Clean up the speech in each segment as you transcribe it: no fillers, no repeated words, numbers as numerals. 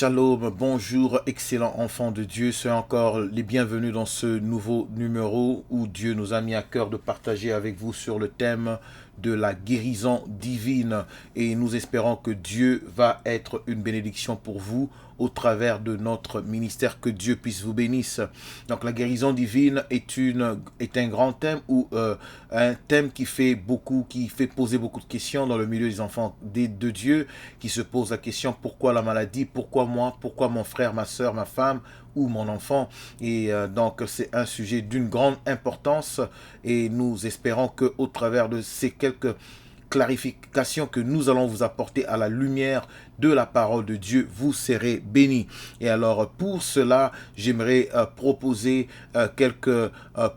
Shalom, bonjour, excellent enfant de Dieu. Soyez encore les bienvenus dans ce nouveau numéro où Dieu nous a mis à cœur de partager avec vous sur le thème de la guérison divine. Et nous espérons que Dieu va être une bénédiction pour vous au travers de notre ministère, que Dieu puisse vous bénisse. Donc la guérison divine est un grand thème ou un thème qui fait poser beaucoup de questions dans le milieu des enfants de Dieu, qui se posent la question: pourquoi la maladie, pourquoi moi, pourquoi mon frère, ma soeur, ma femme ou mon enfant. Et donc c'est un sujet d'une grande importance et nous espérons que au travers de ces quelques clarifications que nous allons vous apporter à la lumière de la parole de Dieu, vous serez bénis. Et alors pour cela, j'aimerais proposer quelques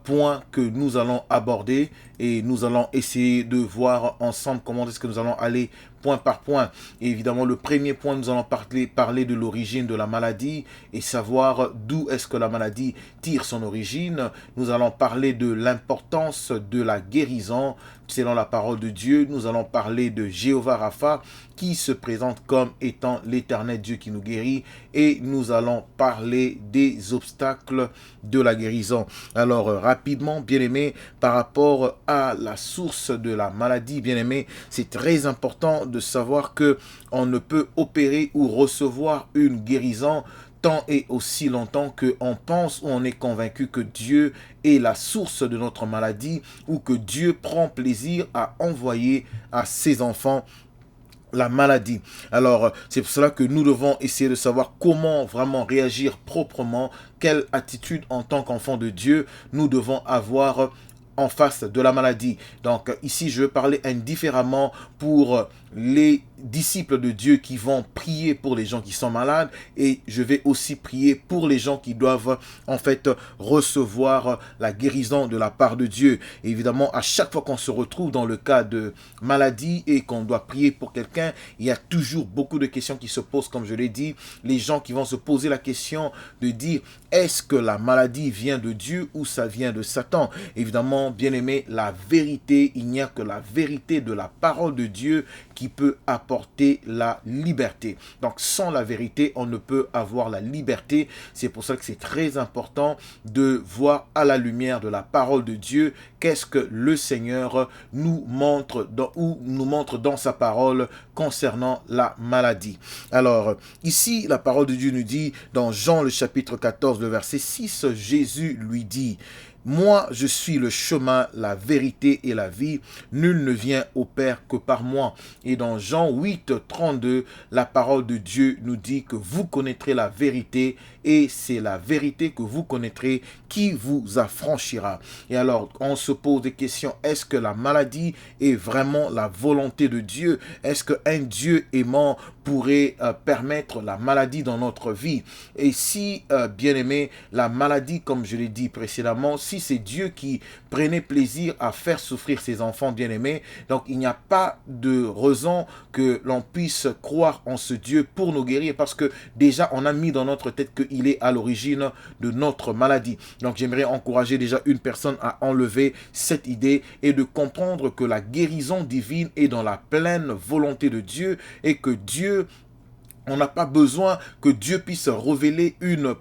points que nous allons aborder et nous allons essayer de voir ensemble comment est-ce que nous allons aller point par point. Et évidemment, le premier point, nous allons parler de l'origine de la maladie et savoir d'où est-ce que la maladie tire son origine. Nous allons parler de l'importance de la guérison selon la parole de Dieu. Nous allons parler de Jéhovah Rapha, qui se présente comme étant l'éternel Dieu qui nous guérit, et nous allons parler des obstacles de la guérison. Alors rapidement, bien-aimés, par rapport à la source de la maladie, bien-aimés, c'est très important de savoir que on ne peut opérer ou recevoir une guérison tant et aussi longtemps qu'on pense ou on est convaincu que Dieu est la source de notre maladie ou que Dieu prend plaisir à envoyer à ses enfants la maladie. Alors, c'est pour cela que nous devons essayer de savoir comment vraiment réagir proprement, quelle attitude en tant qu'enfant de Dieu nous devons avoir en face de la maladie. Donc ici, je veux parler indifféremment pour les disciples de Dieu qui vont prier pour les gens qui sont malades, et je vais aussi prier pour les gens qui doivent en fait recevoir la guérison de la part de Dieu. Et évidemment, à chaque fois qu'on se retrouve dans le cas de maladie et qu'on doit prier pour quelqu'un, il y a toujours beaucoup de questions qui se posent, comme je l'ai dit. Les gens qui vont se poser la question de dire: est-ce que la maladie vient de Dieu ou ça vient de Satan? Évidemment, bien-aimé, la vérité, il n'y a que la vérité de la parole de Dieu qui peut apporter la liberté. Donc sans la vérité, on ne peut avoir la liberté. C'est pour ça que c'est très important de voir à la lumière de la parole de Dieu qu'est-ce que le Seigneur nous montre dans sa parole concernant la maladie. Alors ici, la parole de Dieu nous dit dans Jean le chapitre 14, le verset 6, Jésus lui dit: moi, je suis le chemin, la vérité et la vie. Nul ne vient au Père que par moi. Et dans Jean 8, 32, la parole de Dieu nous dit que vous connaîtrez la vérité et c'est la vérité que vous connaîtrez qui vous affranchira. Et alors, on se pose des questions. Est-ce que la maladie est vraiment la volonté de Dieu? Est-ce qu'un Dieu aimant pourrait permettre la maladie dans notre vie? Et si, bien aimé, la maladie, comme je l'ai dit précédemment, si c'est Dieu qui prenait plaisir à faire souffrir ses enfants bien-aimés, donc il n'y a pas de raison que l'on puisse croire en ce Dieu pour nous guérir, parce que déjà on a mis dans notre tête qu'il est à l'origine de notre maladie. Donc j'aimerais encourager déjà une personne à enlever cette idée et de comprendre que la guérison divine est dans la pleine volonté de Dieu, et que Dieu, on n'a pas besoin que Dieu puisse révéler une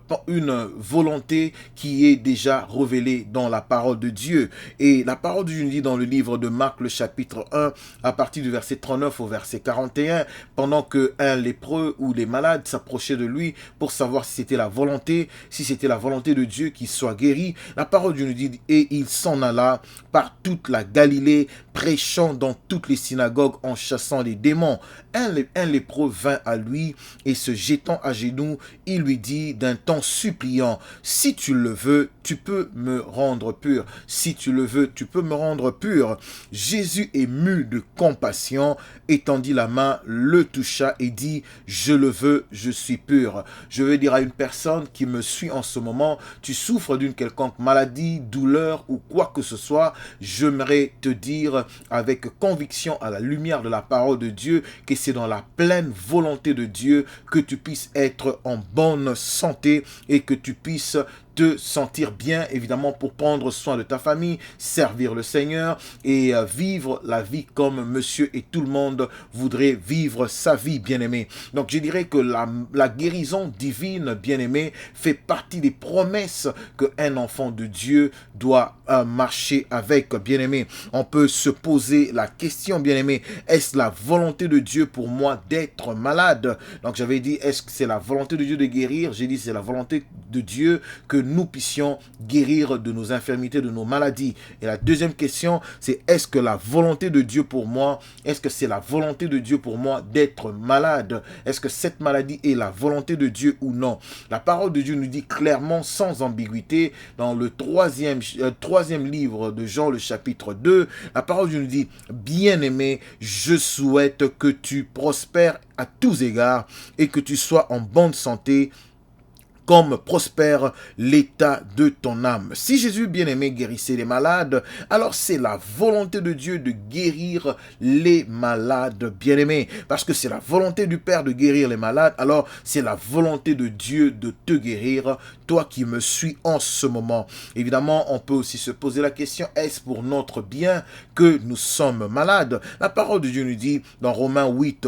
volonté qui est déjà révélée dans la parole de Dieu. Et la parole de Dieu nous dit dans le livre de Marc, le chapitre 1, à partir du verset 39 au verset 41, pendant que un lépreux ou les malades s'approchaient de lui pour savoir si c'était la volonté de Dieu qu'il soit guéri, la parole de Dieu nous dit: et il s'en alla par toute la Galilée, prêchant dans toutes les synagogues en chassant les démons. Un lépreux vint à lui et se jetant à genoux, il lui dit d'un ton suppliant: si tu le veux, tu peux me rendre pur. Si tu le veux, tu peux me rendre pur. Jésus, ému de compassion, étendit la main, le toucha et dit: je le veux, je suis pur. Je veux dire à une personne qui me suit en ce moment: tu souffres d'une quelconque maladie, douleur ou quoi que ce soit, j'aimerais te dire avec conviction à la lumière de la parole de Dieu que c'est dans la pleine volonté de Dieu que tu puisses être en bonne santé et que tu puisses te sentir bien, évidemment, pour prendre soin de ta famille, servir le Seigneur et vivre la vie comme monsieur et tout le monde voudrait vivre sa vie, bien-aimé. Donc, je dirais que la guérison divine, bien-aimé, fait partie des promesses qu'un enfant de Dieu doit marcher avec, bien-aimé. On peut se poser la question, bien-aimé, est-ce la volonté de Dieu pour moi d'être malade? Donc, j'avais dit, est-ce que c'est la volonté de Dieu de guérir? J'ai dit, c'est la volonté de Dieu que nous puissions guérir de nos infirmités, de nos maladies. Et la deuxième question, c'est est-ce que la volonté de Dieu pour moi, est-ce que c'est la volonté de Dieu pour moi d'être malade? Est-ce que cette maladie est la volonté de Dieu ou non? La parole de Dieu nous dit clairement, sans ambiguïté, dans le troisième livre de Jean, le chapitre 2, la parole de Dieu nous dit, bien-aimé, je souhaite que tu prospères à tous égards et que tu sois en bonne santé, comme prospère l'état de ton âme. Si Jésus, bien-aimé, guérissait les malades, alors c'est la volonté de Dieu de guérir les malades, bien-aimé. Parce que c'est la volonté du Père de guérir les malades, alors c'est la volonté de Dieu de te guérir, toi qui me suis en ce moment. Évidemment, on peut aussi se poser la question, est-ce pour notre bien que nous sommes malades? La parole de Dieu nous dit dans Romains 8,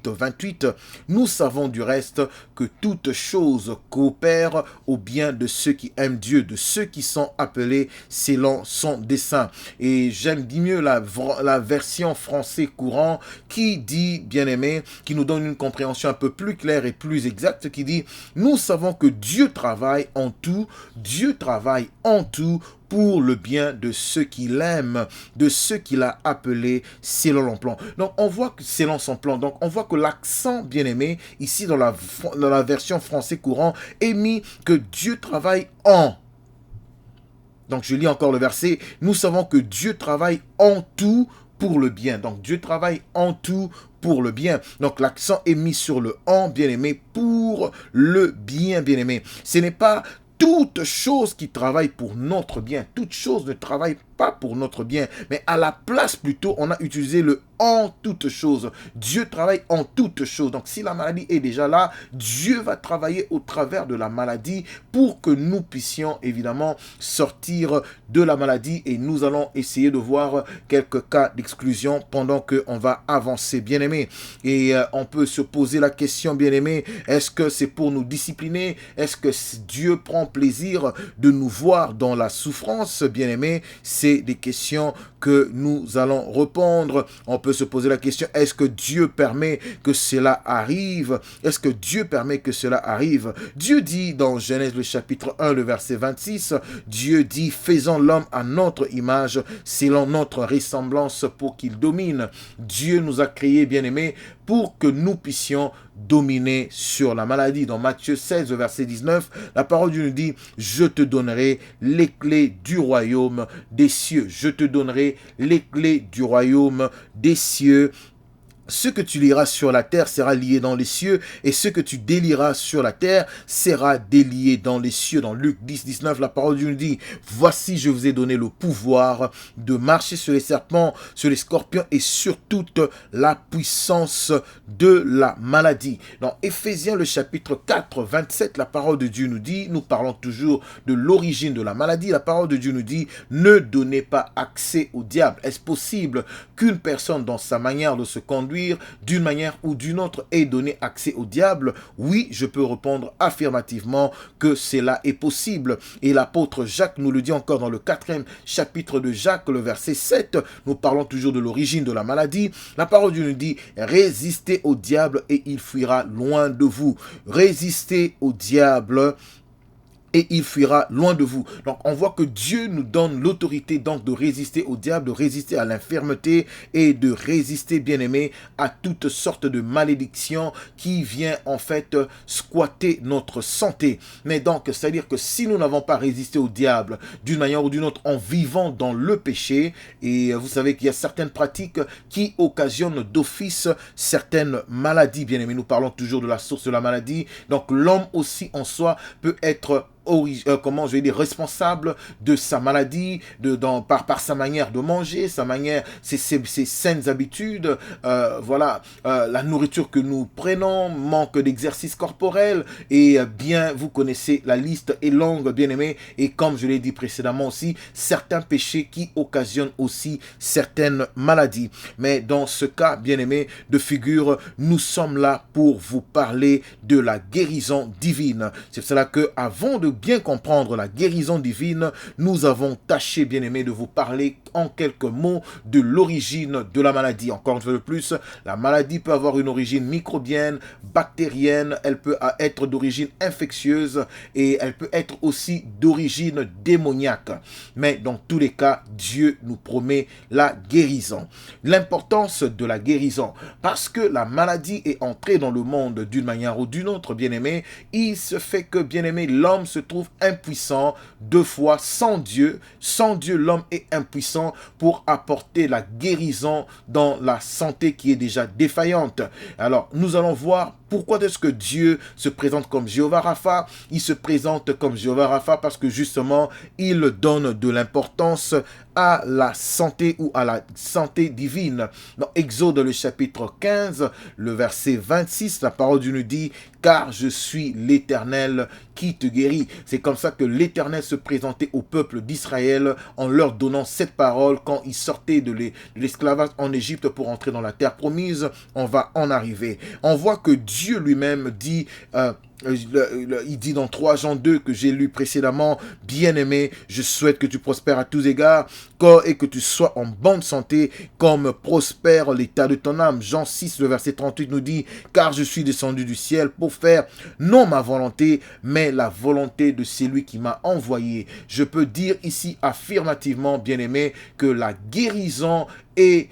28, nous savons du reste que toute chose coopère au bien de ceux qui aiment Dieu, de ceux qui sont appelés selon son dessein. Et j'aime bien mieux la version français courant qui dit, bien-aimé, qui nous donne une compréhension un peu plus claire et plus exacte, qui dit, nous savons que Dieu travaille en tout pour le bien de ceux qui l'aiment, de ceux qu'il a appelés selon son plan. Donc, on voit que selon son plan, donc on voit que l'accent, bien-aimé, ici dans la version français courant, est mis que Dieu travaille en. Donc, je lis encore le verset. Nous savons que Dieu travaille en tout pour le bien. Donc, Dieu travaille en tout pour le bien. Donc, l'accent est mis sur le en, bien-aimé, pour le bien, bien-aimé. Ce n'est pas toute chose qui travaille pour notre bien. Toute chose ne travaille pas pour notre bien, mais à la place plutôt, on a utilisé le en toute chose. Dieu travaille en toute chose. Donc, si la maladie est déjà là, Dieu va travailler au travers de la maladie pour que nous puissions évidemment sortir de la maladie, et nous allons essayer de voir quelques cas d'exclusion pendant qu'on va avancer, bien-aimé. Et on peut se poser la question, bien-aimé, est-ce que c'est pour nous discipliner? Est-ce que Dieu prend plaisir de nous voir dans la souffrance, bien-aimé? C'est des questions que nous allons répondre. On peut se poser la question, est-ce que Dieu permet que cela arrive? Est-ce que Dieu permet que cela arrive? Dieu dit dans Genèse le chapitre 1, le verset 26, Dieu dit, faisons l'homme à notre image, selon notre ressemblance pour qu'il domine. Dieu nous a créés, bien-aimés, pour que nous puissions dominer sur la maladie. Dans Matthieu 16, verset 19, la parole de Dieu nous dit, je te donnerai les clés du royaume des cieux. Je te donnerai les clés du royaume des cieux. Ce que tu lieras sur la terre sera lié dans les cieux, et ce que tu délieras sur la terre sera délié dans les cieux. Dans Luc 10, 19, la parole de Dieu nous dit, voici, je vous ai donné le pouvoir de marcher sur les serpents, sur les scorpions et sur toute la puissance de la maladie. Dans Éphésiens, le chapitre 4, 27, la parole de Dieu nous dit, nous parlons toujours de l'origine de la maladie, la parole de Dieu nous dit, ne donnez pas accès au diable. Est-ce possible qu'une personne, dans sa manière de se conduire, d'une manière ou d'une autre, ait donné accès au diable? Oui, je peux répondre affirmativement que cela est possible. Et l'apôtre Jacques nous le dit encore dans le 4e chapitre de Jacques, le verset 7. Nous parlons toujours de l'origine de la maladie. La parole de Dieu nous dit, résistez au diable et il fuira loin de vous. Résistez au diable et il fuira loin de vous. Donc, on voit que Dieu nous donne l'autorité donc de résister au diable, de résister à l'infirmité et de résister, bien-aimé, à toutes sortes de malédictions qui viennent en fait squatter notre santé. Mais donc, c'est-à-dire que si nous n'avons pas résisté au diable d'une manière ou d'une autre en vivant dans le péché, et vous savez qu'il y a certaines pratiques qui occasionnent d'office certaines maladies, bien-aimé. Nous parlons toujours de la source de la maladie. Donc, l'homme aussi en soi peut être comment je vais dire, responsable de sa maladie, par sa manière de manger, ses saines habitudes, voilà, la nourriture que nous prenons, manque d'exercice corporel, et bien, vous connaissez, la liste est longue, bien aimé, et comme je l'ai dit précédemment aussi, certains péchés qui occasionnent aussi certaines maladies. Mais dans ce cas, bien aimé, de figure, nous sommes là pour vous parler de la guérison divine. C'est pour cela que, avant de bien comprendre la guérison divine, nous avons tâché, bien aimé, de vous parler en quelques mots de l'origine de la maladie. Encore une fois de plus, la maladie peut avoir une origine microbienne, bactérienne, elle peut être d'origine infectieuse et elle peut être aussi d'origine démoniaque. Mais dans tous les cas, Dieu nous promet la guérison. L'importance de la guérison, parce que la maladie est entrée dans le monde d'une manière ou d'une autre, bien aimé, il se fait que, bien aimé, l'homme se trouve impuissant deux fois sans Dieu. Sans Dieu, l'homme est impuissant pour apporter la guérison dans la santé qui est déjà défaillante. Alors, nous allons voir pourquoi est-ce que Dieu se présente comme Jéhovah Rapha. Il se présente comme Jéhovah Rapha parce que justement, il donne de l'importance à la santé ou à la santé divine. Dans Exode, le chapitre 15, le verset 26, la parole de Dieu nous dit « Car je suis l'Éternel qui te guérit ». C'est comme ça que l'Éternel se présentait au peuple d'Israël en leur donnant cette parole quand ils sortaient de l'esclavage en Égypte pour entrer dans la terre promise. On va en arriver. On voit que Dieu lui-même dit... il dit dans 3 Jean 2 que j'ai lu précédemment, bien-aimé, je souhaite que tu prospères à tous égards et que tu sois en bonne santé comme prospère l'état de ton âme. Jean 6, le verset 38 nous dit, car je suis descendu du ciel pour faire non ma volonté, mais la volonté de celui qui m'a envoyé. Je peux dire ici affirmativement, bien-aimé, que la guérison est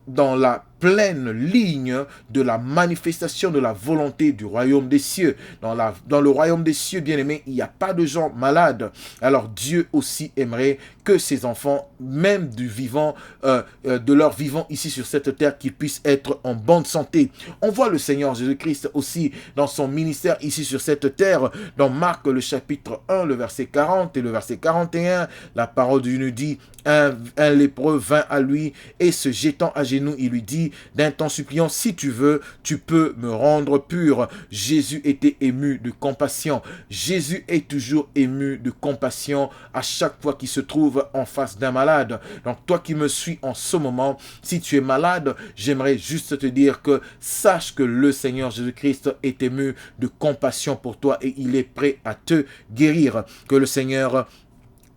dans la pleine ligne de la manifestation de la volonté du royaume des cieux. Dans le royaume des cieux, bien aimé, il n'y a pas de gens malades. Alors Dieu aussi aimerait que ses enfants, même de leur vivant ici sur cette terre, qu'ils puissent être en bonne santé. On voit le Seigneur Jésus-Christ aussi dans son ministère ici sur cette terre. Dans Marc, le chapitre 1, le verset 40 et le verset 41, la parole de Dieu nous dit, un lépreux vint à lui et se jetant à genoux, il lui dit, d'un ton suppliant, si tu veux, tu peux me rendre pur. Jésus était ému de compassion. Jésus est toujours ému de compassion à chaque fois qu'il se trouve en face d'un malade. Donc toi qui me suis en ce moment, si tu es malade, j'aimerais juste te dire que sache que le Seigneur Jésus-Christ est ému de compassion pour toi et il est prêt à te guérir. Que le Seigneur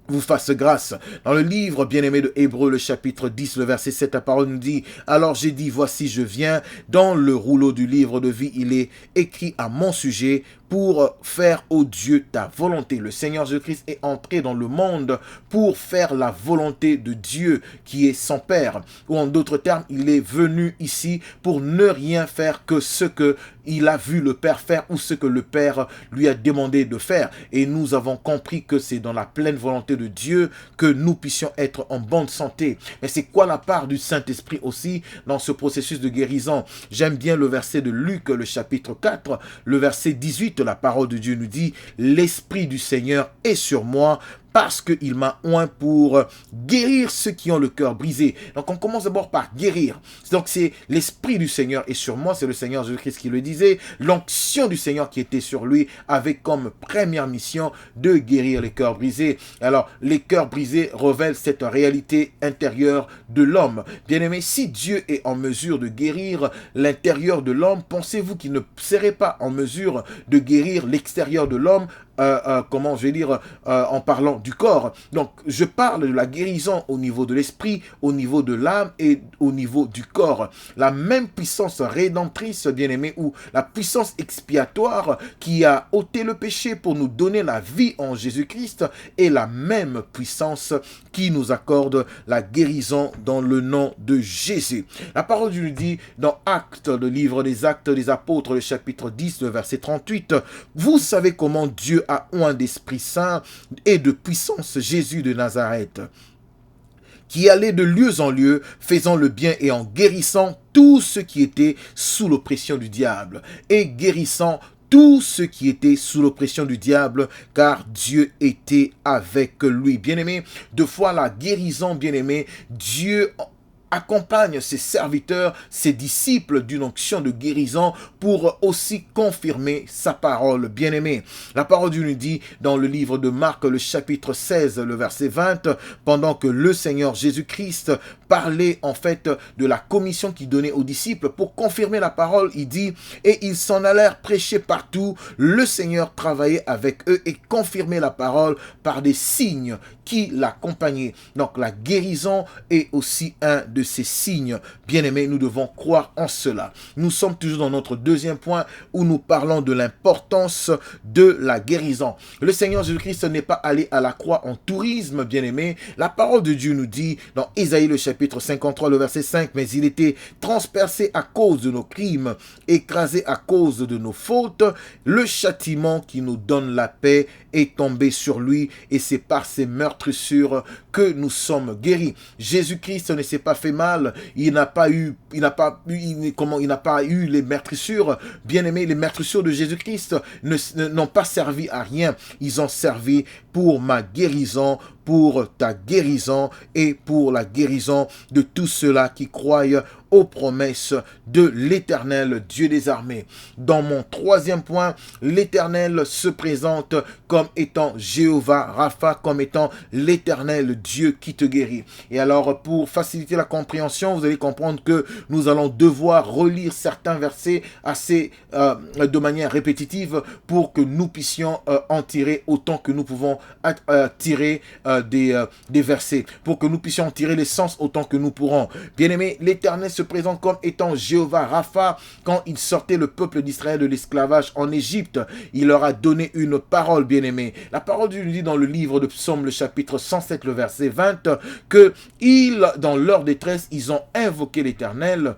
vous fasse grâce. Dans le livre bien-aimé de Hébreux, le chapitre 10, le verset 7, la parole nous dit, alors j'ai dit, voici je viens, dans le rouleau du livre de vie, il est écrit à mon sujet, pour faire, ô Dieu, ta volonté. Le Seigneur Jésus-Christ est entré dans le monde pour faire la volonté de Dieu qui est son Père. Ou en d'autres termes, il est venu ici pour ne rien faire que ce que il a vu le Père faire ou ce que le Père lui a demandé de faire. Et nous avons compris que c'est dans la pleine volonté de Dieu que nous puissions être en bonne santé. Mais c'est quoi la part du Saint-Esprit aussi dans ce processus de guérison? J'aime bien le verset de Luc, le chapitre 4, le verset 18, la parole de Dieu nous dit, l'Esprit du Seigneur est sur moi, parce qu'il m'a oint pour guérir ceux qui ont le cœur brisé. Donc on commence d'abord par guérir. Donc c'est l'Esprit du Seigneur est sur moi, c'est le Seigneur Jésus-Christ qui le disait. L'onction du Seigneur qui était sur lui avait comme première mission de guérir les cœurs brisés. Alors les cœurs brisés révèlent cette réalité intérieure de l'homme. Bien-aimé, si Dieu est en mesure de guérir l'intérieur de l'homme, pensez-vous qu'il ne serait pas en mesure de guérir l'extérieur de l'homme? Comment je vais dire, en parlant du corps. Donc, je parle de la guérison au niveau de l'esprit, au niveau de l'âme et au niveau du corps. La même puissance rédemptrice, bien-aimé, ou la puissance expiatoire qui a ôté le péché pour nous donner la vie en Jésus-Christ est la même puissance qui nous accorde la guérison dans le nom de Jésus. La parole de Dieu nous dit dans Actes, le livre des Actes des Apôtres, le chapitre 10, le verset 38, vous savez comment Dieu a oint d'Esprit Saint et de puissance Jésus de Nazareth, qui allait de lieu en lieu, faisant le bien et en guérissant tous ceux qui étaient sous l'oppression du diable, et guérissant tous ceux qui étaient sous l'oppression du diable, car Dieu était avec lui. Bien-aimé, deux fois la guérison, bien-aimé, Dieu accompagne ses serviteurs, ses disciples d'une onction de guérison pour aussi confirmer sa parole. Bien-aimé, la parole de Dieu nous dit dans le livre de Marc, le chapitre 16, le verset 20, pendant que le Seigneur Jésus-Christ parlait en fait de la commission qu'il donnait aux disciples pour confirmer la parole, il dit, et ils s'en allèrent prêcher partout, le Seigneur travaillait avec eux et confirmait la parole par des signes qui l'accompagnaient. Donc la guérison est aussi un de ces signes. Bien-aimés, nous devons croire en cela. Nous sommes toujours dans notre deuxième point où nous parlons de l'importance de la guérison. Le Seigneur Jésus-Christ n'est pas allé à la croix en tourisme, bien-aimés. La parole de Dieu nous dit dans Ésaïe le chapitre 53, le verset 5, mais il était transpercé à cause de nos crimes, écrasé à cause de nos fautes. Le châtiment qui nous donne la paix est tombé sur lui et c'est par ses meurtrissures que nous sommes guéris. Jésus-Christ ne s'est pas fait mal, il n'a pas eu les meurtrissures. Bien-aimés, les meurtrissures de Jésus-Christ n'ont pas servi à rien. Ils ont servi pour ma guérison, pour ta guérison et pour la guérison de tous ceux-là qui croient aux promesses de l'Éternel Dieu des armées. Dans mon troisième point, l'Éternel se présente comme étant Jéhovah Rapha, comme étant l'Éternel Dieu qui te guérit. Et alors, pour faciliter la compréhension, vous allez comprendre que nous allons devoir relire certains versets de manière répétitive pour que nous puissions en tirer autant que nous pouvons tirer des versets, pour que nous puissions en tirer les sens autant que nous pourrons. Bien-aimés, l'Éternel se présente comme étant Jéhovah Rapha. Quand il sortait le peuple d'Israël de l'esclavage en Égypte, il leur a donné une parole, bien-aimés. La parole de Dieu nous dit dans le livre de Psaume, le chapitre 107, le verset 20, que dans leur détresse, ils ont invoqué l'Éternel.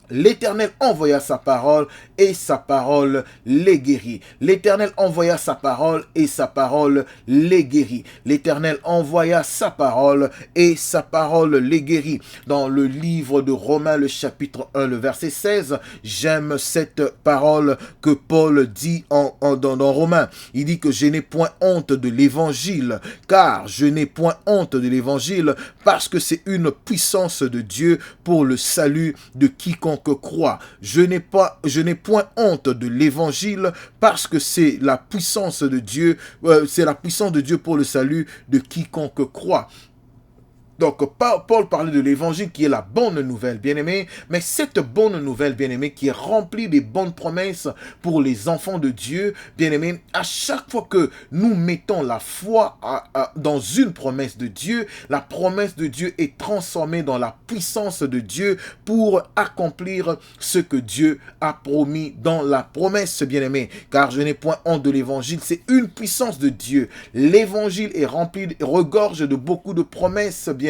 L'Éternel envoya sa parole et sa parole les guérit. L'Éternel envoya sa parole et sa parole les guérit. L'Éternel envoya sa parole et sa parole les guérit. Dans le livre de Romains, le chapitre 1, le verset 16, j'aime cette parole que Paul dit dans Romains. Il dit que je n'ai point honte de l'évangile, car je n'ai point honte de l'évangile, parce que c'est une puissance de Dieu pour le salut de quiconque croit. Je n'ai point honte de l'évangile parce que c'est la puissance de Dieu, c'est la puissance de Dieu pour le salut de quiconque croit. Donc, Paul parlait de l'évangile qui est la bonne nouvelle, bien-aimé. Mais cette bonne nouvelle, bien-aimé, qui est remplie des bonnes promesses pour les enfants de Dieu, bien-aimé, à chaque fois que nous mettons la foi dans une promesse de Dieu, la promesse de Dieu est transformée dans la puissance de Dieu pour accomplir ce que Dieu a promis dans la promesse, bien-aimé. Car je n'ai point honte de l'évangile, c'est une puissance de Dieu. L'évangile est rempli, regorge de beaucoup de promesses, bien-aimé.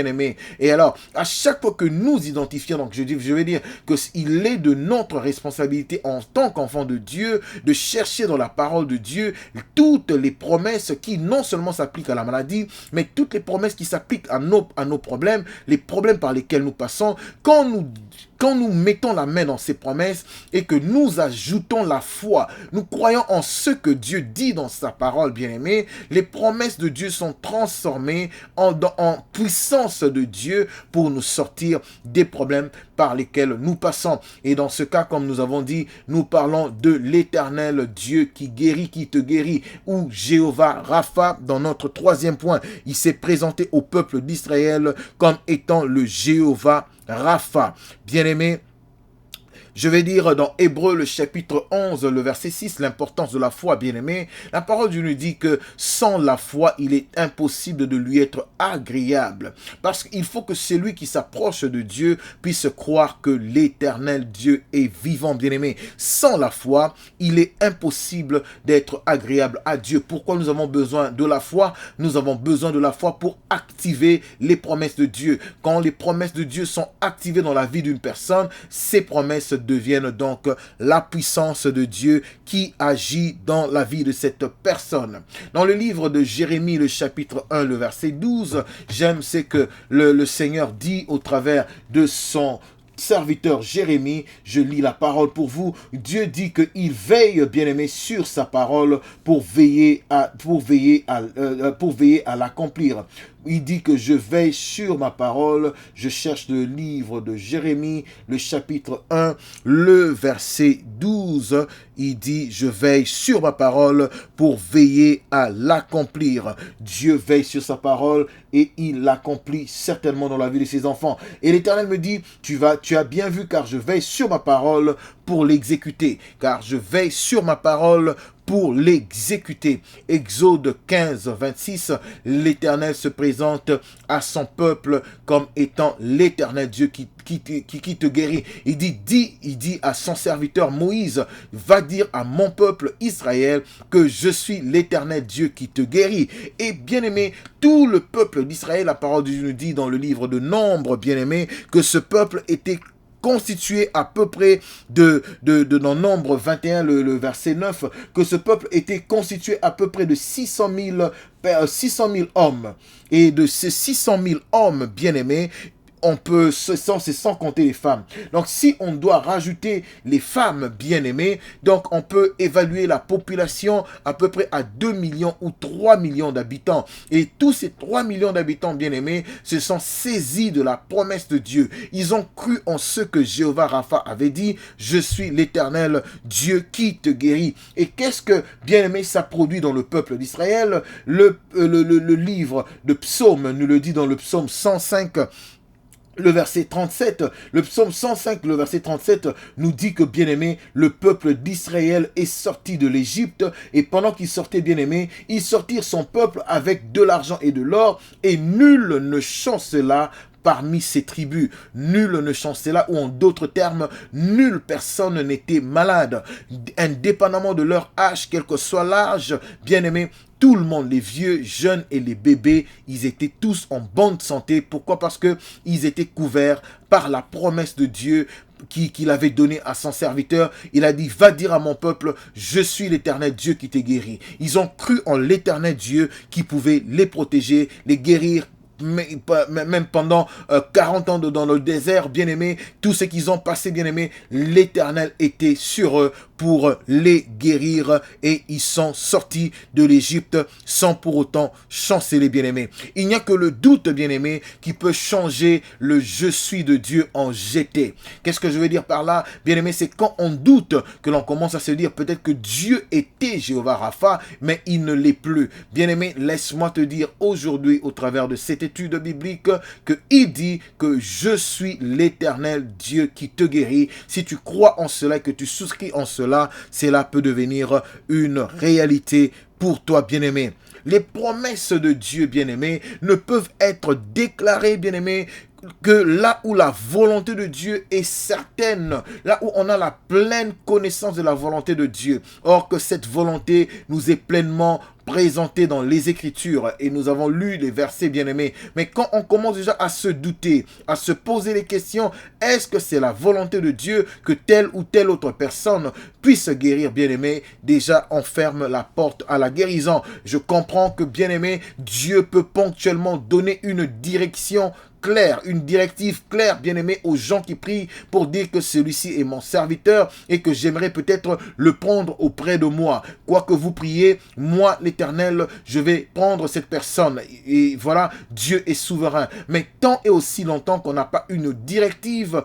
Et alors, à chaque fois que nous identifions, donc je vais dire qu'il est de notre responsabilité en tant qu'enfant de Dieu de chercher dans la parole de Dieu toutes les promesses qui non seulement s'appliquent à la maladie, mais toutes les promesses qui s'appliquent à nos problèmes, les problèmes par lesquels nous passons. Quand nous mettons la main dans ces promesses et que nous ajoutons la foi, nous croyons en ce que Dieu dit dans sa parole, bien-aimé, les promesses de Dieu sont transformées en puissance de Dieu pour nous sortir des problèmes par lesquels nous passons. Et dans ce cas, comme nous avons dit, nous parlons de l'Éternel Dieu qui guérit, qui te guérit, ou Jéhovah Rapha. Dans notre troisième point, il s'est présenté au peuple d'Israël comme étant le Jéhovah Rapha. Bien-aimé, je vais dire dans Hébreux, le chapitre 11, le verset 6, l'importance de la foi, bien-aimé. La parole de Dieu nous dit que sans la foi, il est impossible de lui être agréable. Parce qu'il faut que celui qui s'approche de Dieu puisse croire que l'Éternel Dieu est vivant, bien-aimé. Sans la foi, il est impossible d'être agréable à Dieu. Pourquoi nous avons besoin de la foi? Nous avons besoin de la foi pour activer les promesses de Dieu. Quand les promesses de Dieu sont activées dans la vie d'une personne, ces promesses deviennent donc la puissance de Dieu qui agit dans la vie de cette personne. Dans le livre de Jérémie, le chapitre 1, le verset 12, j'aime ce que le Seigneur dit au travers de son serviteur Jérémie, je lis la parole pour vous. Dieu dit qu'il veille, bien-aimé, sur sa parole pour veiller à l'accomplir. Il dit que je veille sur ma parole. Je cherche le livre de Jérémie, le chapitre 1, le verset 12. Il dit, je veille sur ma parole pour veiller à l'accomplir. Dieu veille sur sa parole et il l'accomplit certainement dans la vie de ses enfants. Et l'Éternel me dit, tu as bien vu car je veille sur ma parole pour l'exécuter. Car je veille sur ma parole pour l'exécuter. Exode 15, 26, l'Éternel se présente à son peuple comme étant l'Éternel Dieu qui te guérit. Il dit à son serviteur Moïse, va dire à mon peuple Israël que je suis l'Éternel Dieu qui te guérit. Et bien aimé, tout le peuple d'Israël, la parole de Dieu nous dit dans le livre de Nombres, bien aimé, que ce peuple était constitué à peu près dans Nombre 21, le verset 9, que ce peuple était constitué à peu près de 600 000 hommes. Et de ces 600 000 hommes, bien-aimés, c'est sans compter les femmes. Donc, si on doit rajouter les femmes bien-aimées, donc on peut évaluer la population à peu près à 2 millions ou 3 millions d'habitants. Et tous ces 3 millions d'habitants bien-aimés se sont saisis de la promesse de Dieu. Ils ont cru en ce que Jéhovah Rapha avait dit, je suis l'Éternel Dieu qui te guérit. Et qu'est-ce que, bien-aimé, ça produit dans le peuple d'Israël? Le livre de Psaume nous le dit dans le psaume 105, le verset 37, le psaume 105, le verset 37 nous dit que, bien-aimé, le peuple d'Israël est sorti de l'Égypte et pendant qu'il sortait, bien-aimé, ils sortirent son peuple avec de l'argent et de l'or et nul ne chancela parmi ces tribus. Nul ne chancela, ou en d'autres termes, nulle personne n'était malade. Indépendamment de leur âge, quel que soit l'âge, bien-aimé, tout le monde, les vieux, jeunes et les bébés, ils étaient tous en bonne santé. Pourquoi? Parce que ils étaient couverts par la promesse de Dieu qu'il avait donnée à son serviteur. Il a dit, va dire à mon peuple, je suis l'Éternel Dieu qui t'ai guéri. Ils ont cru en l'Éternel Dieu qui pouvait les protéger, les guérir, même pendant 40 ans dans le désert, bien-aimés, tout ce qu'ils ont passé, bien-aimés, l'Éternel était sur eux pour les guérir et ils sont sortis de l'Égypte sans pour autant chanceler, bien-aimés. Il n'y a que le doute, bien-aimés, qui peut changer le je suis de Dieu en j'étais. Qu'est-ce que je veux dire par là, bien-aimés? C'est quand on doute que l'on commence à se dire peut-être que Dieu était Jéhovah Rapha, mais il ne l'est plus. Bien-aimés, laisse-moi te dire aujourd'hui au travers de cette étude biblique qu'il dit que je suis l'Éternel Dieu qui te guérit. Si tu crois en cela et que tu souscris en cela peut devenir une réalité pour toi, bien-aimé. Les promesses de Dieu, bien-aimé, ne peuvent être déclarées, bien-aimé, que là où la volonté de Dieu est certaine, là où on a la pleine connaissance de la volonté de Dieu. Or que cette volonté nous est pleinement présentée dans les Écritures et nous avons lu les versets, bien-aimés. Mais quand on commence déjà à se douter, à se poser les questions, est-ce que c'est la volonté de Dieu que telle ou telle autre personne puisse guérir, bien-aimé? Déjà, on ferme la porte à la guérison. Je comprends que, bien-aimé, Dieu peut ponctuellement donner une direction claire, une directive claire, bien-aimé, aux gens qui prient pour dire que celui-ci est mon serviteur et que j'aimerais peut-être le prendre auprès de moi. Quoi que vous priez, moi, l'Éternel, je vais prendre cette personne. Et voilà, Dieu est souverain. Mais tant et aussi longtemps qu'on n'a pas une directive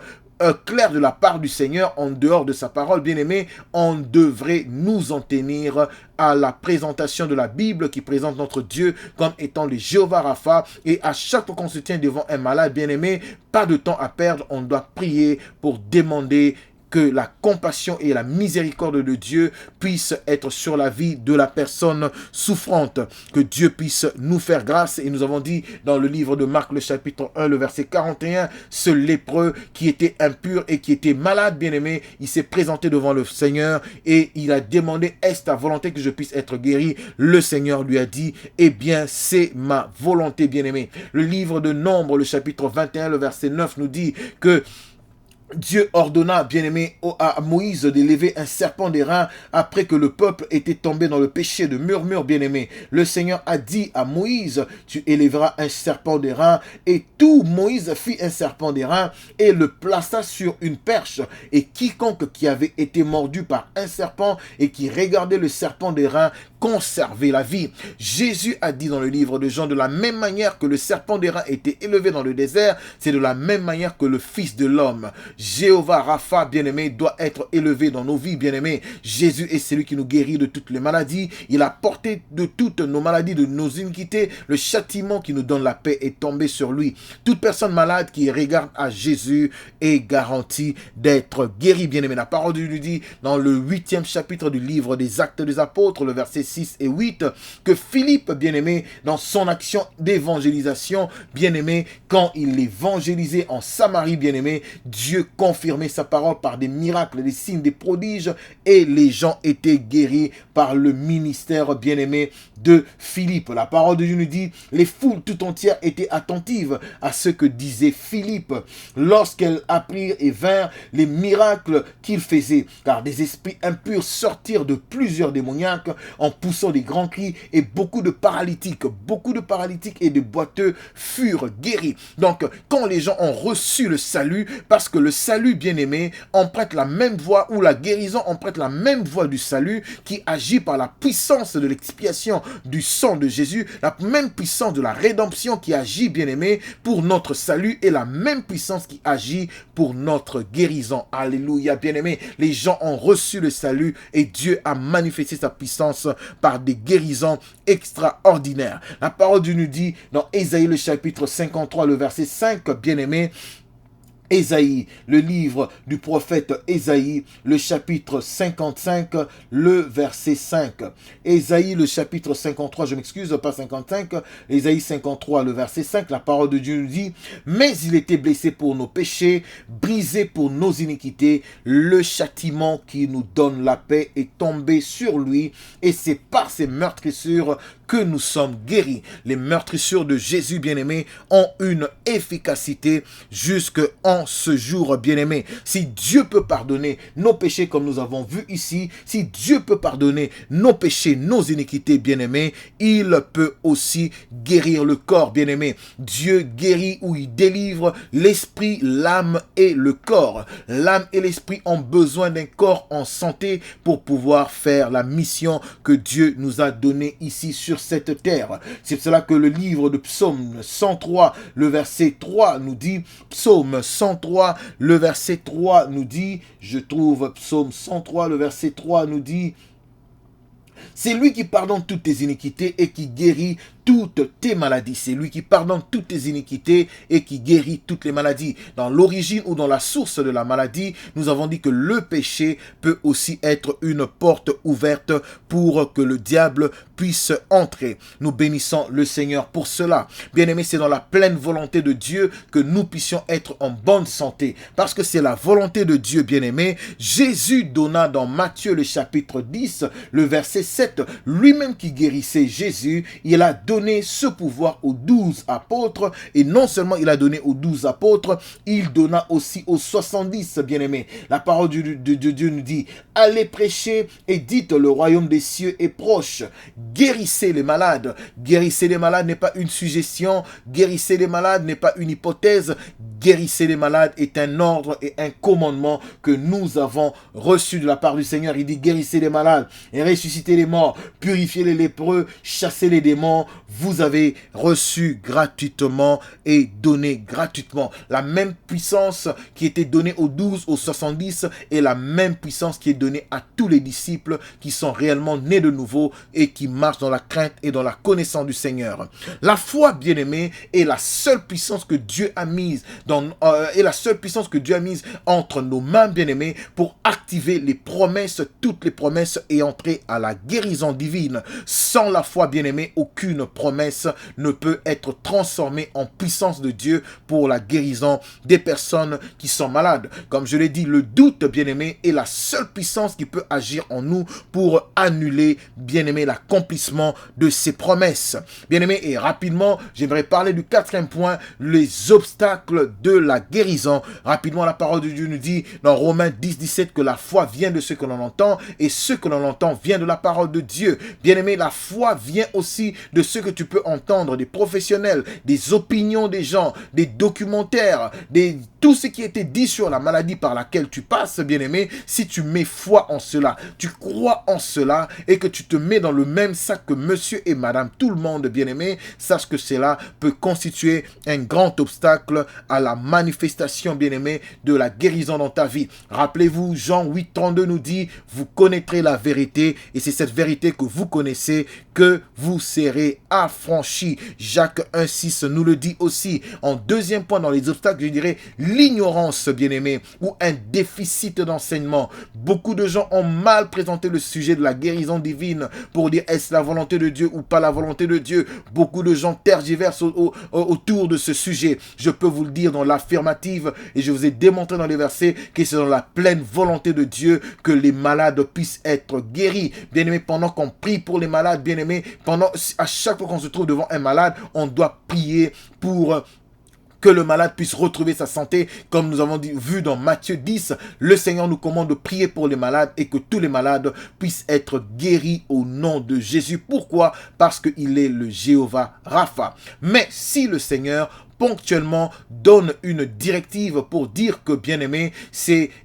clair de la part du Seigneur en dehors de sa parole, bien-aimé, on devrait nous en tenir à la présentation de la Bible qui présente notre Dieu comme étant le Jéhovah Rapha. Et à chaque fois qu'on se tient devant un malade, bien-aimé, pas de temps à perdre, on doit prier pour demander que la compassion et la miséricorde de Dieu puissent être sur la vie de la personne souffrante. Que Dieu puisse nous faire grâce. Et nous avons dit dans le livre de Marc, le chapitre 1, le verset 41, ce lépreux qui était impur et qui était malade, bien-aimé, il s'est présenté devant le Seigneur et il a demandé, est-ce ta volonté que je puisse être guéri? Le Seigneur lui a dit, eh bien, c'est ma volonté, bien-aimé. Le livre de Nombres, le chapitre 21, le verset 9 nous dit que Dieu ordonna, bien-aimé, à Moïse d'élever un serpent d'airain après que le peuple était tombé dans le péché de murmure, bien-aimé. Le Seigneur a dit à Moïse, tu élèveras un serpent d'airain. Et tout Moïse fit un serpent d'airain et le plaça sur une perche. Et quiconque qui avait été mordu par un serpent et qui regardait le serpent d'airain conservait la vie. Jésus a dit dans le livre de Jean, de la même manière que le serpent d'airain était élevé dans le désert, c'est de la même manière que le Fils de l'homme, Jéhovah Rapha, bien-aimé, doit être élevé dans nos vies, bien-aimé. Jésus est celui qui nous guérit de toutes les maladies. Il a porté de toutes nos maladies, de nos iniquités. Le châtiment qui nous donne la paix est tombé sur lui. Toute personne malade qui regarde à Jésus est garantie d'être guérie, bien-aimé. La parole de Dieu nous dit dans le 8e chapitre du livre des Actes des Apôtres, le verset 6 et 8, que Philippe, bien-aimé, dans son action d'évangélisation, bien-aimé, quand il évangélisait en Samarie, bien-aimé, Dieu confirmait sa parole par des miracles, des signes, des prodiges, et les gens étaient guéris par le ministère, bien-aimé, de Philippe. La parole de Dieu nous dit, les foules tout entières étaient attentives à ce que disait Philippe lorsqu'elles apprirent et vinrent les miracles qu'il faisait, car des esprits impurs sortirent de plusieurs démoniaques en poussant des grands cris, et beaucoup de paralytiques et de boiteux furent guéris. Donc, quand les gens ont reçu le salut, parce que le salut, bien-aimé, emprunte la même voie, ou la guérison emprunte la même voie du salut, qui agit par la puissance de l'expiation du sang de Jésus, la même puissance de la rédemption qui agit, bien-aimé, pour notre salut, et la même puissance qui agit pour notre guérison. Alléluia, bien-aimé. Les gens ont reçu le salut et Dieu a manifesté sa puissance par des guérisons extraordinaires. La parole de Dieu nous dit dans Ésaïe le chapitre 53, le verset 5, bien-aimé, Ésaïe, le livre du prophète Ésaïe, le chapitre 55, le verset 5. Ésaïe, le chapitre 53, je m'excuse, pas 55, Ésaïe 53, le verset 5, la parole de Dieu nous dit, « Mais il était blessé pour nos péchés, brisé pour nos iniquités, le châtiment qui nous donne la paix est tombé sur lui, et c'est par ses meurtrissures que nous sommes guéris. » Les meurtrissures de Jésus, bien-aimé, ont une efficacité jusqu'en ce jour, bien-aimé. Si Dieu peut pardonner nos péchés comme nous avons vu ici, si Dieu peut pardonner nos péchés, nos iniquités, bien-aimé, il peut aussi guérir le corps, bien-aimé. Dieu guérit ou il délivre l'esprit, l'âme et le corps. L'âme et l'esprit ont besoin d'un corps en santé pour pouvoir faire la mission que Dieu nous a donnée ici sur cette terre. C'est cela que le livre de Psaume 103, le verset 3 nous dit, Psaume 103, le verset 3 nous dit, je trouve Psaume 103, le verset 3 nous dit, c'est lui qui pardonne toutes tes iniquités et qui guérit toutes tes maladies. C'est lui qui pardonne toutes tes iniquités et qui guérit toutes les maladies. Dans l'origine ou dans la source de la maladie, nous avons dit que le péché peut aussi être une porte ouverte pour que le diable puisse entrer. Nous bénissons le Seigneur pour cela. Bien-aimés, c'est dans la pleine volonté de Dieu que nous puissions être en bonne santé. Parce que c'est la volonté de Dieu, bien-aimés. Jésus donna dans Matthieu le chapitre 10, le verset 7, lui-même qui guérissait Jésus, il a donné ce pouvoir aux 12 apôtres, et non seulement il a donné aux 12 apôtres, il donna aussi aux 70, bien-aimés. La parole de Dieu nous dit, allez prêcher et dites le royaume des cieux est proche. Guérissez les malades. Guérissez les malades n'est pas une suggestion, guérissez les malades n'est pas une hypothèse, guérissez les malades est un ordre et un commandement que nous avons reçu de la part du Seigneur. Il dit guérissez les malades et ressuscitez les morts, purifiez les lépreux, chassez les démons. Vous avez reçu gratuitement et donné gratuitement. La même puissance qui était donnée aux 12, aux 70 est la même puissance qui est donnée à tous les disciples qui sont réellement nés de nouveau et qui marchent dans la crainte et dans la connaissance du Seigneur. La foi, bien-aimée, est la seule puissance que Dieu a mise entre nos mains, bien-aimées, pour activer les promesses, toutes les promesses et entrer à la guérison divine. Sans la foi, bien-aimée, aucune promesse ne peut être transformée en puissance de Dieu pour la guérison des personnes qui sont malades. Comme je l'ai dit, le doute, bien-aimé, est la seule puissance qui peut agir en nous pour annuler, bien-aimé, l'accomplissement de ses promesses. Bien-aimé, et rapidement, j'aimerais parler du quatrième point, les obstacles de la guérison. Rapidement, la parole de Dieu nous dit dans Romains 10, 17 que la foi vient de ce que l'on entend et ce que l'on entend vient de la parole de Dieu. Bien-aimé, la foi vient aussi de ce que tu peux entendre des professionnels, des opinions des gens, des documentaires, tout ce qui a été dit sur la maladie par laquelle tu passes, bien-aimé. Si tu mets foi en cela, tu crois en cela et que tu te mets dans le même sac que monsieur et madame, tout le monde, bien-aimé, sache que cela peut constituer un grand obstacle à la manifestation, bien-aimé, de la guérison dans ta vie. Rappelez-vous, Jean 8, 32 nous dit, vous connaîtrez la vérité et c'est cette vérité que vous connaissez que vous serez affranchis. Jacques 1, 6 nous le dit aussi. En deuxième point, dans les obstacles, je dirais l'ignorance, bien-aimé, ou un déficit d'enseignement. Beaucoup de gens ont mal présenté le sujet de la guérison divine pour dire est-ce la volonté de Dieu ou pas la volonté de Dieu. Beaucoup de gens tergiversent autour de ce sujet. Je peux vous le dire dans l'affirmative et je vous ai démontré dans les versets que c'est dans la pleine volonté de Dieu que les malades puissent être guéris. Bien-aimé, pendant qu'on prie pour les malades, bien-aimé, à chaque fois qu'on se trouve devant un malade, on doit prier pour que le malade puisse retrouver sa santé. Comme nous avons vu dans Matthieu 10, le Seigneur nous commande de prier pour les malades et que tous les malades puissent être guéris au nom de Jésus. Pourquoi? Parce qu'il est le Jéhovah Rapha. Mais si le Seigneur ponctuellement donne une directive pour dire que, bien-aimé,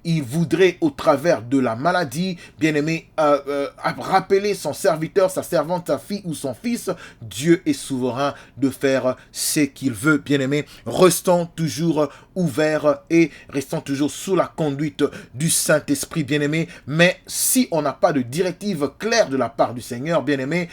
il voudrait au travers de la maladie, bien-aimé, rappeler son serviteur, sa servante, sa fille ou son fils. Dieu est souverain de faire ce qu'il veut, bien-aimé. Restons toujours ouverts et restons toujours sous la conduite du Saint-Esprit, bien-aimé. Mais si on n'a pas de directive claire de la part du Seigneur, bien-aimé,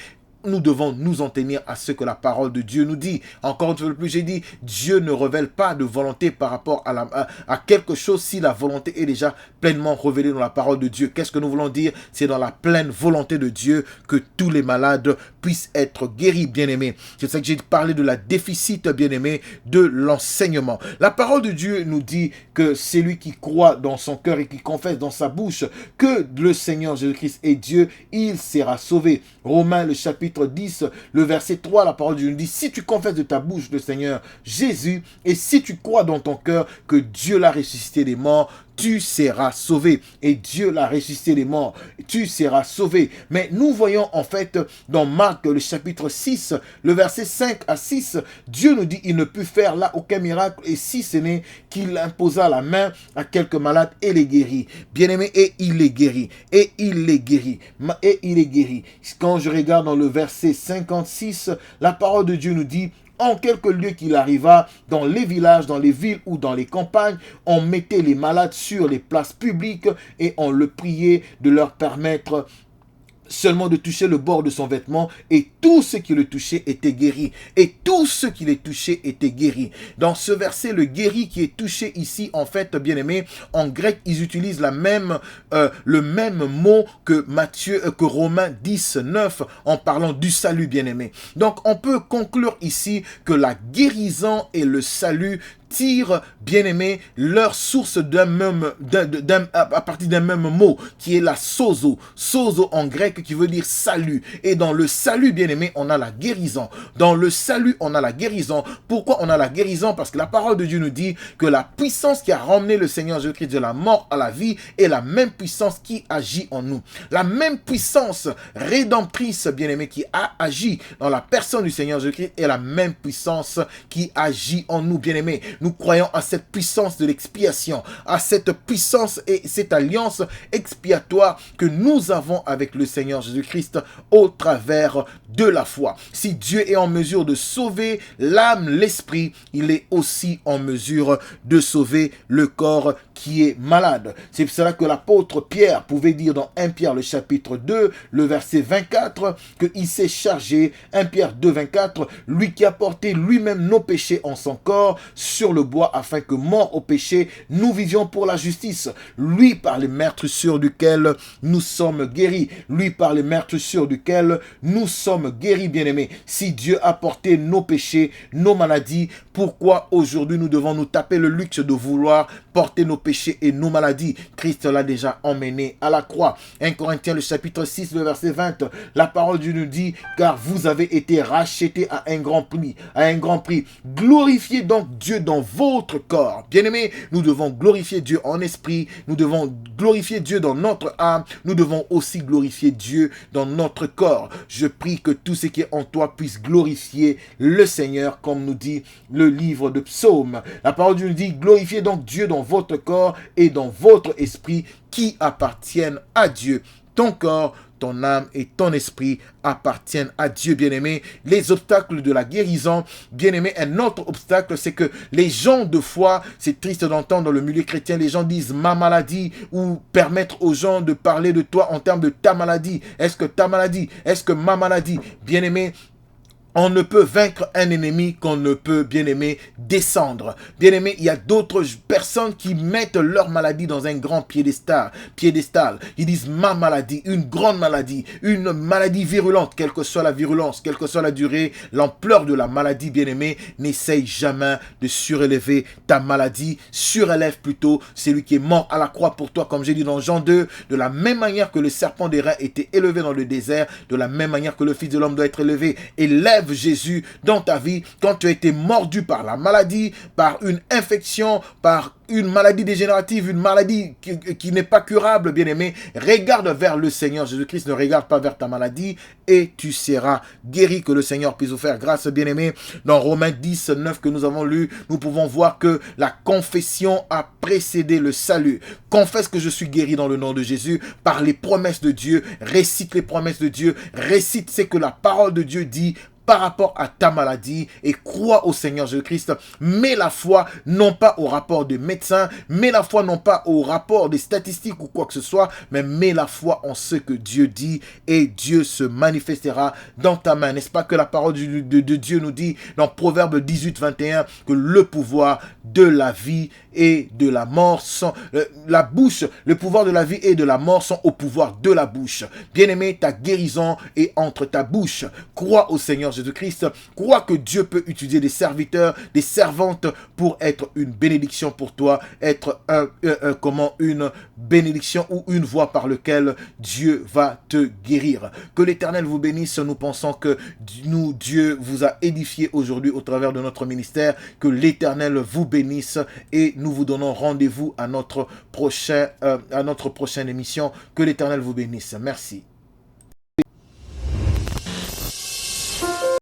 nous devons nous en tenir à ce que la parole de Dieu nous dit. Encore une fois plus, j'ai dit, Dieu ne révèle pas de volonté par rapport à quelque chose si la volonté est déjà pleinement révélée dans la parole de Dieu. Qu'est-ce que nous voulons dire? C'est dans la pleine volonté de Dieu que tous les malades puissent être guéris, bien-aimés. C'est ça que j'ai parlé de la déficit, bien-aimé, de l'enseignement. La parole de Dieu nous dit que c'est lui qui croit dans son cœur et qui confesse dans sa bouche que le Seigneur Jésus-Christ est Dieu, il sera sauvé. Romains, le chapitre 10, le verset 3, la parole de Dieu nous dit, si tu confesses de ta bouche le Seigneur Jésus, et si tu crois dans ton cœur que Dieu l'a ressuscité des morts, tu seras sauvé. Et Dieu l'a ressuscité des morts, tu seras sauvé. Mais nous voyons en fait dans Marc le chapitre 6, le verset 5 à 6, Dieu nous dit il ne put faire là aucun miracle, et si ce n'est qu'il imposa la main à quelques malades et les guérit. Bien-aimé, et il les guérit. Et il les guérit. Et il les guérit. Quand je regarde dans le verset 56, la parole de Dieu nous dit, en quelques lieux qu'il arriva, dans les villages, dans les villes ou dans les campagnes, on mettait les malades sur les places publiques et on le priait de leur permettre seulement de toucher le bord de son vêtement, et tout ce qui le touchait était guéri. Et tout ce qui les touchait était guéri. Dans ce verset, le guéri qui est touché ici, en fait, bien aimé, en grec, ils utilisent le même mot que Romains 10, 9, en parlant du salut, bien aimé. Donc, on peut conclure ici que la guérison et le salut tirent, bien-aimés, leur source à partir d'un même mot, qui est la sozo. Sozo en grec qui veut dire salut. Et dans le salut, bien-aimé, on a la guérison. Dans le salut, on a la guérison. Pourquoi on a la guérison? Parce que la parole de Dieu nous dit que la puissance qui a ramené le Seigneur Jésus-Christ de la mort à la vie est la même puissance qui agit en nous. La même puissance rédemptrice, bien-aimé, qui a agi dans la personne du Seigneur Jésus-Christ est la même puissance qui agit en nous, bien-aimés. Nous croyons à cette puissance de l'expiation, à cette puissance et cette alliance expiatoire que nous avons avec le Seigneur Jésus-Christ au travers de la foi. Si Dieu est en mesure de sauver l'âme, l'esprit, il est aussi en mesure de sauver le corps qui est malade. C'est pour cela que l'apôtre Pierre pouvait dire dans 1 Pierre le chapitre 2, le verset 24, qu'il s'est chargé, 1 Pierre 2, 24, lui qui a porté lui-même nos péchés en son corps sur le bois, afin que, mort au péché, nous vivions pour la justice. Lui par les meurtrissures duquel nous sommes guéris. Lui par les meurtrissures duquel nous sommes guéris, bien-aimés. Si Dieu a porté nos péchés, nos maladies, pourquoi aujourd'hui nous devons nous taper le luxe de vouloir porter nos péchés et nos maladies? Christ l'a déjà emmené à la croix. 1 Corinthiens le chapitre 6, le verset 20, la parole de Dieu nous dit, car vous avez été rachetés à un grand prix. Glorifiez donc Dieu dans votre corps. Bien-aimés, nous devons glorifier Dieu en esprit, nous devons glorifier Dieu dans notre âme, nous devons aussi glorifier Dieu dans notre corps. Je prie que tout ce qui est en toi puisse glorifier le Seigneur, comme nous dit le livre de Psaumes. La parole de Dieu nous dit, glorifiez donc Dieu dans votre corps et dans votre esprit qui appartiennent à Dieu. Ton corps, ton âme et ton esprit appartiennent à Dieu, bien-aimé. Les obstacles de la guérison, bien-aimé, un autre obstacle, c'est que les gens de foi, c'est triste d'entendre dans le milieu chrétien, les gens disent ma maladie, ou permettre aux gens de parler de toi en termes de ta maladie. Est-ce que ta maladie? Est-ce que ma maladie? Bien-aimé, on ne peut vaincre un ennemi qu'on ne peut, bien-aimé, descendre. Bien-aimé, il y a d'autres personnes qui mettent leur maladie dans un grand piédestal. Ils disent ma maladie, une grande maladie, une maladie virulente, quelle que soit la virulence, quelle que soit la durée, l'ampleur de la maladie, bien-aimé. N'essaye jamais de surélever ta maladie. Surélève plutôt celui qui est mort à la croix pour toi, comme j'ai dit dans Jean 2, de la même manière que le serpent des reins était élevé dans le désert, de la même manière que le Fils de l'homme doit être élevé. Élève Jésus dans ta vie quand tu as été mordu par la maladie, par une infection, par une maladie dégénérative, une maladie qui n'est pas curable, bien-aimé. Regarde vers le Seigneur Jésus-Christ, ne regarde pas vers ta maladie et tu seras guéri. Que le Seigneur puisse vous faire grâce, bien-aimé. Dans Romains 10, 9 que nous avons lu, nous pouvons voir que la confession a précédé le salut. Confesse que je suis guéri dans le nom de Jésus par les promesses de Dieu. Récite les promesses de Dieu. Récite ce que la parole de Dieu dit par rapport à ta maladie et crois au Seigneur Jésus-Christ. Mets la foi non pas au rapport des médecins, mets la foi non pas au rapport des statistiques ou quoi que ce soit, mais mets la foi en ce que Dieu dit et Dieu se manifestera dans ta main. N'est-ce pas que la parole de Dieu nous dit dans Proverbe 18, 21 que le pouvoir de la vie et de la mort sont la bouche, le pouvoir de la vie et de la mort sont au pouvoir de la bouche. Bien-aimé, ta guérison est entre ta bouche. Crois au Seigneur Jésus-Christ, crois que Dieu peut utiliser des serviteurs, des servantes pour être une bénédiction pour toi, être une bénédiction ou une voie par laquelle Dieu va te guérir. Que l'Éternel vous bénisse. Nous pensons que Dieu vous a édifié aujourd'hui au travers de notre ministère. Que l'Éternel vous bénisse et nous vous donnons rendez-vous à notre prochaine émission. Que l'Éternel vous bénisse. Merci.